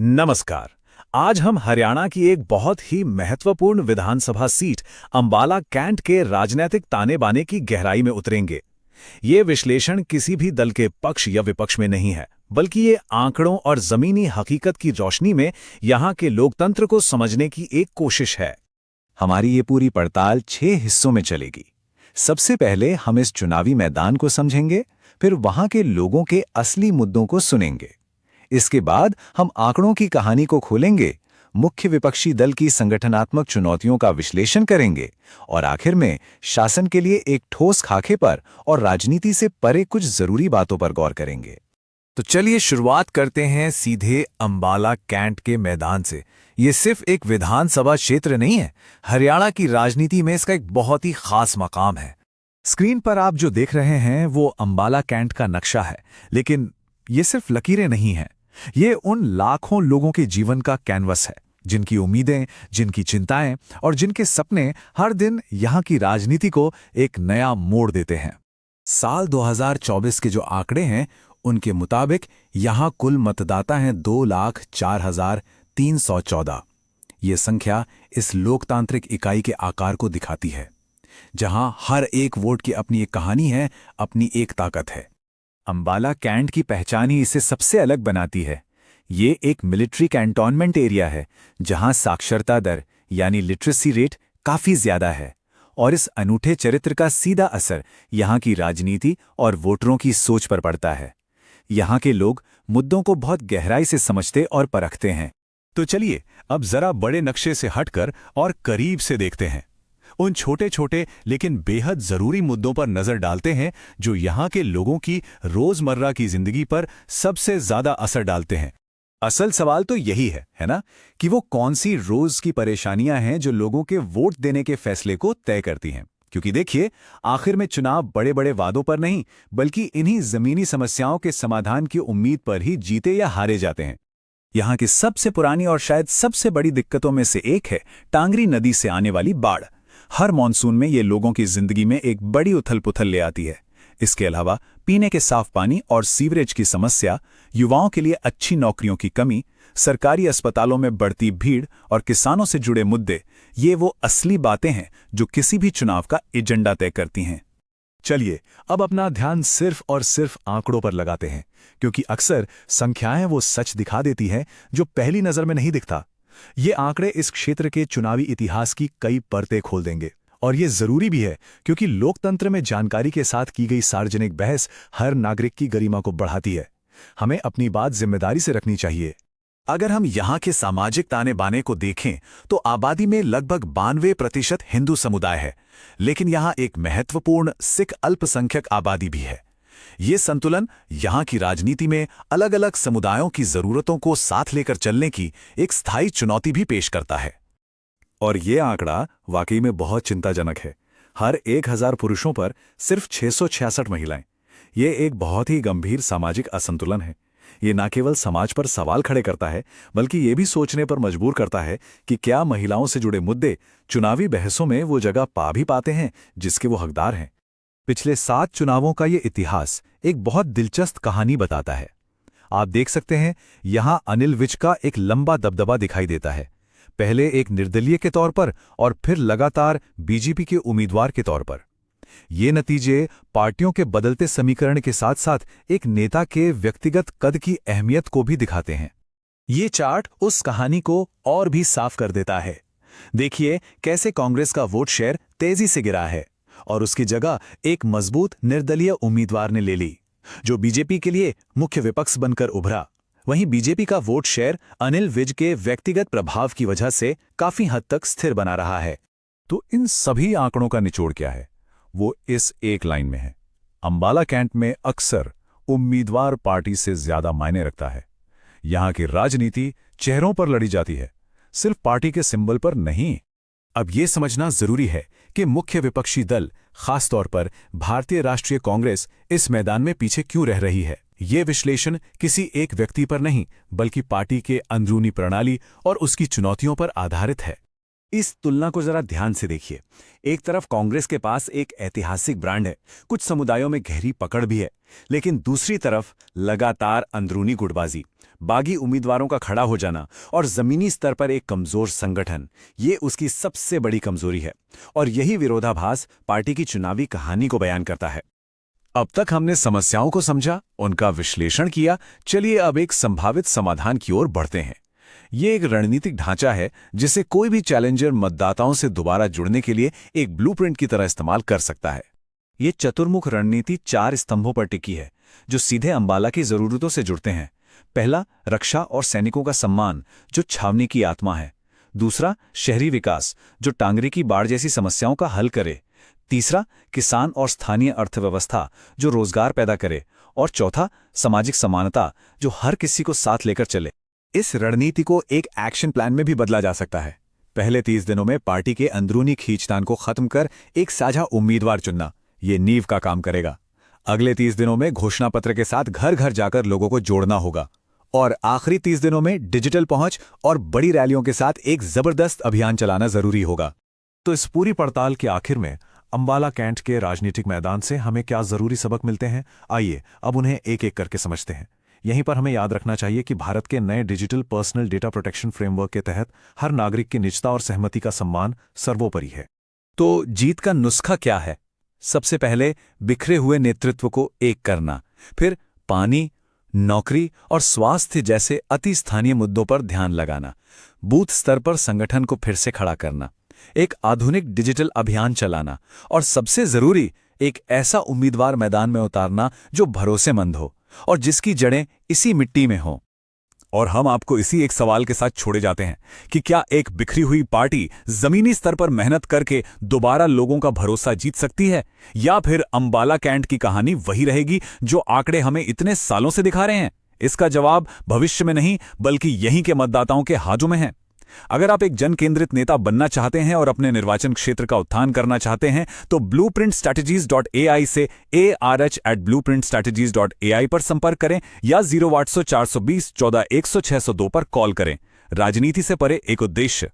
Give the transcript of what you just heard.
नमस्कार। आज हम हरियाणा की एक बहुत ही महत्वपूर्ण विधानसभा सीट अंबाला कैंट के राजनीतिक ताने बाने की गहराई में उतरेंगे। ये विश्लेषण किसी भी दल के पक्ष या विपक्ष में नहीं है, बल्कि ये आंकड़ों और जमीनी हकीकत की रोशनी में यहाँ के लोकतंत्र को समझने की एक कोशिश है। हमारी ये पूरी पड़ताल 6 हिस्सों में चलेगी। सबसे पहले हम इस चुनावी मैदान को समझेंगे, फिर वहां के लोगों के असली मुद्दों को सुनेंगे। इसके बाद हम आंकड़ों की कहानी को खोलेंगे, मुख्य विपक्षी दल की संगठनात्मक चुनौतियों का विश्लेषण करेंगे और आखिर में शासन के लिए एक ठोस खाके पर और राजनीति से परे कुछ जरूरी बातों पर गौर करेंगे। तो चलिए शुरुआत करते हैं सीधे अंबाला कैंट के मैदान से। ये सिर्फ एक विधानसभा क्षेत्र नहीं है, हरियाणा की राजनीति में इसका एक बहुत ही खास मकाम है। स्क्रीन पर आप जो देख रहे हैं वो अंबाला कैंट का नक्शा है, लेकिन ये सिर्फ लकीरें नहीं हैं। ये उन लाखों लोगों के जीवन का कैनवस है, जिनकी उम्मीदें, जिनकी चिंताएं और जिनके सपने हर दिन यहाँ की राजनीति को एक नया मोड़ देते हैं। साल 2024 के जो आंकड़े हैं, उनके मुताबिक यहाँ कुल मतदाता हैं 2,04,314। ये संख्या इस लोकतांत्रिक इकाई के आकार को दिखाती है, जहाँ हर एक वोट की अपनी एक कहानी है, अपनी एक ताकत है। अंबाला कैंट की पहचान ही इसे सबसे अलग बनाती है। ये एक मिलिट्री कैंटोनमेंट एरिया है, जहां साक्षरता दर यानी लिटरेसी रेट काफी ज्यादा है, और इस अनूठे चरित्र का सीधा असर यहां की राजनीति और वोटरों की सोच पर पड़ता है। यहां के लोग मुद्दों को बहुत गहराई से समझते और परखते हैं। तो चलिए अब जरा बड़े नक्शे से हटकर और करीब से देखते हैं। उन छोटे छोटे लेकिन बेहद जरूरी मुद्दों पर नजर डालते हैं जो यहाँ के लोगों की रोजमर्रा की जिंदगी पर सबसे ज्यादा असर डालते हैं। असल सवाल तो यही है ना, कि वो कौन सी रोज की परेशानियां हैं जो लोगों के वोट देने के फैसले को तय करती हैं। क्योंकि देखिए, आखिर में चुनाव बड़े बड़े वादों पर नहीं, बल्कि इन्हीं जमीनी समस्याओं के समाधान की उम्मीद पर ही जीते या हारे जाते हैं। यहाँ की सबसे पुरानी और शायद सबसे बड़ी दिक्कतों में से एक है टांगरी नदी से आने वाली बाढ़। हर मॉनसून में ये लोगों की जिंदगी में एक बड़ी उथल पुथल ले आती है। इसके अलावा पीने के साफ पानी और सीवरेज की समस्या, युवाओं के लिए अच्छी नौकरियों की कमी, सरकारी अस्पतालों में बढ़ती भीड़ और किसानों से जुड़े मुद्दे, ये वो असली बातें हैं जो किसी भी चुनाव का एजेंडा तय करती हैं। चलिए अब अपना ध्यान सिर्फ और सिर्फ आंकड़ों पर लगाते हैं, क्योंकि अक्सर संख्याएं वो सच दिखा देती हैं जो पहली नजर में नहीं दिखता। ये आंकड़े इस क्षेत्र के चुनावी इतिहास की कई परतें खोल देंगे, और ये जरूरी भी है क्योंकि लोकतंत्र में जानकारी के साथ की गई सार्वजनिक बहस हर नागरिक की गरिमा को बढ़ाती है। हमें अपनी बात जिम्मेदारी से रखनी चाहिए। अगर हम यहाँ के सामाजिक ताने बाने को देखें तो आबादी में लगभग 92% हिंदू समुदाय है, लेकिन यहाँ एक महत्वपूर्ण सिख अल्पसंख्यक आबादी भी है। ये संतुलन यहाँ की राजनीति में अलग अलग समुदायों की जरूरतों को साथ लेकर चलने की एक स्थायी चुनौती भी पेश करता है। और ये आंकड़ा वाकई में बहुत चिंताजनक है। हर 1000 पुरुषों पर सिर्फ 666 महिलाएं। ये एक बहुत ही गंभीर सामाजिक असंतुलन है। ये न केवल समाज पर सवाल खड़े करता है, बल्कि ये भी सोचने पर मजबूर करता है कि क्या महिलाओं से जुड़े मुद्दे चुनावी बहसों में वो जगह पा भी पाते हैं जिसके वो हकदार हैं। पिछले 7 चुनावों का ये इतिहास एक बहुत दिलचस्प कहानी बताता है। आप देख सकते हैं, यहां अनिल विज का एक लंबा दबदबा दिखाई देता है, पहले एक निर्दलीय के तौर पर और फिर लगातार बीजेपी के उम्मीदवार के तौर पर। ये नतीजे पार्टियों के बदलते समीकरण के साथ साथ एक नेता के व्यक्तिगत कद की अहमियत को भी दिखाते हैं। ये चार्ट उस कहानी को और भी साफ कर देता है। देखिए कैसे कांग्रेस का वोट शेयर तेजी से गिरा है और उसकी जगह एक मजबूत निर्दलीय उम्मीदवार ने ले ली, जो बीजेपी के लिए मुख्य विपक्ष बनकर उभरा। वहीं बीजेपी का वोट शेयर अनिल विज के व्यक्तिगत प्रभाव की वजह से काफी हद तक स्थिर बना रहा है। तो इन सभी आंकड़ों का निचोड़ क्या है? वो इस एक लाइन में है। अंबाला कैंट में अक्सर उम्मीदवार पार्टी से ज्यादा मायने रखता है। यहां की राजनीति चेहरों पर लड़ी जाती है, सिर्फ पार्टी के सिंबल पर नहीं। अब यह समझना जरूरी है कि मुख्य विपक्षी दल, खासतौर पर भारतीय राष्ट्रीय कांग्रेस, इस मैदान में पीछे क्यों रह रही है। ये विश्लेषण किसी एक व्यक्ति पर नहीं, बल्कि पार्टी के अंदरूनी प्रणाली और उसकी चुनौतियों पर आधारित है। इस तुलना को जरा ध्यान से देखिए। एक तरफ कांग्रेस के पास एक ऐतिहासिक ब्रांड है, कुछ समुदायों में गहरी पकड़ भी है, लेकिन दूसरी तरफ लगातार अंदरूनी गुटबाजी, बागी उम्मीदवारों का खड़ा हो जाना और जमीनी स्तर पर एक कमजोर संगठन, ये उसकी सबसे बड़ी कमजोरी है। और यही विरोधाभास पार्टी की चुनावी कहानी को बयान करता है। अब तक हमने समस्याओं को समझा, उनका विश्लेषण किया। चलिए अब एक संभावित समाधान की ओर बढ़ते हैं। ये एक रणनीतिक ढांचा है जिसे कोई भी चैलेंजर मतदाताओं से दोबारा जुड़ने के लिए एक ब्लूप्रिंट की तरह इस्तेमाल कर सकता है। ये चतुर्मुख रणनीति 4 स्तंभों पर टिकी है जो सीधे अंबाला की जरूरतों से जुड़ते हैं। पहला, रक्षा और सैनिकों का सम्मान, जो छावनी की आत्मा है। दूसरा, शहरी विकास, जो टांगरी की बाढ़ जैसी समस्याओं का हल करे। तीसरा, किसान और स्थानीय अर्थव्यवस्था, जो रोजगार पैदा करे। और चौथा, सामाजिक समानता, जो हर किसी को साथ लेकर चले। इस रणनीति को एक एक्शन प्लान में भी बदला जा सकता है। पहले 30 दिनों में पार्टी के अंदरूनी खींचतान को खत्म कर एक साझा उम्मीदवार चुनना, ये नींव का काम करेगा। अगले 30 दिनों में घोषणा पत्र के साथ घर घर जाकर लोगों को जोड़ना होगा। और आखिरी 30 दिनों में डिजिटल पहुंच और बड़ी रैलियों के साथ एक जबरदस्त अभियान चलाना जरूरी होगा। तो इस पूरी पड़ताल के आखिर में अंबाला कैंट के राजनीतिक मैदान से हमें क्या जरूरी सबक मिलते हैं, आइए अब उन्हें एक एक करके समझते हैं। यहीं पर हमें याद रखना चाहिए कि भारत के नए digital personal data protection framework के तहत हर नागरिक की निजता और सहमति का सम्मान सर्वोपरि है। तो जीत का नुस्खा क्या है? सबसे पहले बिखरे हुए नेतृत्व को एक करना, फिर पानी, नौकरी और स्वास्थ्य जैसे अति स्थानीय मुद्दों पर ध्यान लगाना, बूथ स्तर पर संगठन को फिर से खड़ा करना, एक आधुनिक डिजिटल अभियान चलाना और सबसे जरूरी एक ऐसा उम्मीदवार मैदान में उतारना जो भरोसेमंद हो और जिसकी जड़ें इसी मिट्टी में हों। और हम आपको इसी एक सवाल के साथ छोड़े जाते हैं कि क्या एक बिखरी हुई पार्टी जमीनी स्तर पर मेहनत करके दोबारा लोगों का भरोसा जीत सकती है, या फिर अंबाला कैंट की कहानी वही रहेगी जो आंकड़े हमें इतने सालों से दिखा रहे हैं? इसका जवाब भविष्य में नहीं बल्कि यहीं के मतदाताओं के हाथों में है। अगर आप एक जन केंद्रित नेता बनना चाहते हैं और अपने निर्वाचन क्षेत्र का उत्थान करना चाहते हैं तो blueprintstrategies.ai से arh@blueprintstrategies.ai पर संपर्क करें या 0800 420 14 100 602 पर कॉल करें। राजनीति से परे एक उद्देश्य।